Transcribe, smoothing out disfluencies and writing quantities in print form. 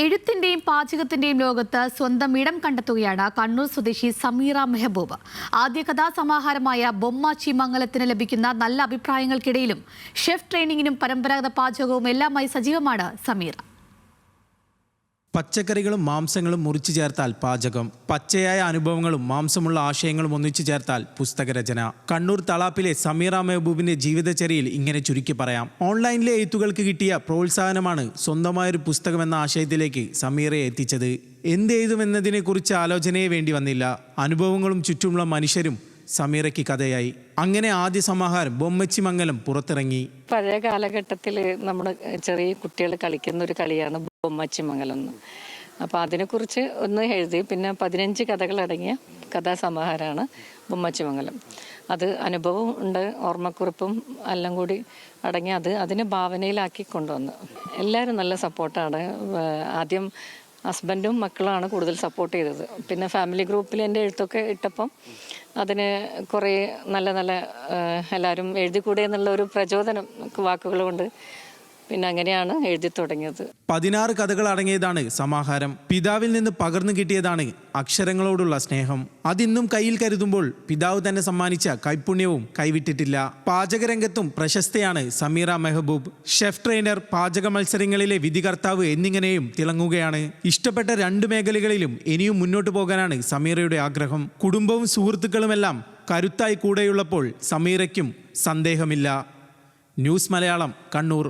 എഴുത്തിന്റെയും പാചകത്തിന്റെയും ലോകത്ത് സ്വന്തം ഇടം കണ്ടെത്തുകയാണ് കണ്ണൂർ സ്വദേശി സമീറ മെഹബൂബ്. ആദ്യ കഥാസമാഹാരമായ ബൊമ്മാച്ചി മംഗലത്തിന് ലഭിക്കുന്ന നല്ല അഭിപ്രായങ്ങൾക്കിടയിലും ഷെഫ് ട്രെയിനിങ്ങിനും പരമ്പരാഗത പാചകവും എല്ലാമായി സജീവമാണ് സമീറ. പച്ചക്കറികളും മാംസങ്ങളും മുറിച്ചു ചേർത്താൽ പാചകം, പച്ചയായ അനുഭവങ്ങളും മാംസമുള്ള ആശയങ്ങളും ഒന്നിച്ചു ചേർത്താൽ പുസ്തകരചന. കണ്ണൂർ തളാപ്പിലെ സമീറ മെഹബൂബിന്റെ ജീവിതചര്യയിൽ ഇങ്ങനെ ചുരുക്കി പറയാം. ഓൺലൈനിലെ എഴുത്തുകൾക്ക് കിട്ടിയ പ്രോത്സാഹനമാണ് സ്വന്തമായൊരു പുസ്തകമെന്ന ആശയത്തിലേക്ക് സമീറയെ എത്തിച്ചത്. എന്തെഴുതുമെന്നതിനെക്കുറിച്ച് ആലോചനയെ വേണ്ടി വന്നില്ല. അനുഭവങ്ങളും ചുറ്റുമുള്ള മനുഷ്യരും സമീറയ്ക്ക് കഥയായി. അങ്ങനെ ആദ്യ സമാഹാരം ബൊമ്മച്ചി മംഗലം പുറത്തിറങ്ങി. പഴയ കാലഘട്ടത്തിൽ നമ്മുടെ ചെറിയ കുട്ടികൾ കളിക്കുന്ന ഒരു കളിയാണ് ബൊമ്മച്ചി മംഗലം എന്ന്. അപ്പോൾ അതിനെക്കുറിച്ച് ഒന്ന് എഴുതി. പിന്നെ 15 കഥകളടങ്ങിയ കഥാസമാഹാരമാണ് ബൊമ്മച്ചി മംഗലം. അത് അനുഭവം ഉണ്ട്, ഓർമ്മക്കുറിപ്പും എല്ലാം കൂടി അടങ്ങി അതിനെ ഭാവനയിലാക്കി കൊണ്ടുവന്നു. എല്ലാവരും നല്ല സപ്പോർട്ടാണ്. ആദ്യം ഹസ്ബൻഡും മക്കളാണ് കൂടുതൽ സപ്പോർട്ട് ചെയ്തത്. പിന്നെ ഫാമിലി ഗ്രൂപ്പിൽ എൻ്റെ എഴുത്തൊക്കെ ഇട്ടപ്പം അതിന് കുറേ നല്ല എല്ലാവരും എഴുതിക്കൂടെ എന്നുള്ള ഒരു പ്രചോദനം വാക്കുകൾ കൊണ്ട് പിന്നെ അങ്ങനെയാണ് എഴുതി തുടങ്ങിയത്. 16 കഥകൾ അടങ്ങിയതാണ് സമാഹാരം. പിതാവിൽ നിന്ന് പകർന്നു കിട്ടിയതാണ് അക്ഷരങ്ങളോടുള്ള സ്നേഹം. അതിന്നും കയ്യിൽ കരുതുമ്പോൾ പിതാവ് തന്നെ സമ്മാനിച്ച കൈപുണ്യവും കൈവിട്ടിട്ടില്ല. പാചകരംഗത്തും പ്രശസ്തയാണ് സമീറ മെഹബൂബ്. ഷെഫ് ട്രെയിനർ, പാചക മത്സരങ്ങളിലെ വിധികർത്താവ് എന്നിങ്ങനെയും തിളങ്ങുകയാണ്. ഇഷ്ടപ്പെട്ട 2 മേഖലകളിലും ഇനിയും മുന്നോട്ട് പോകാനാണ് സമീറയുടെ ആഗ്രഹം. കുടുംബവും സുഹൃത്തുക്കളുമെല്ലാം കരുത്തായി കൂടെയുള്ളപ്പോൾ സമീറയ്ക്കും സന്ദേഹമില്ല. ന്യൂസ് മലയാളം, കണ്ണൂർ.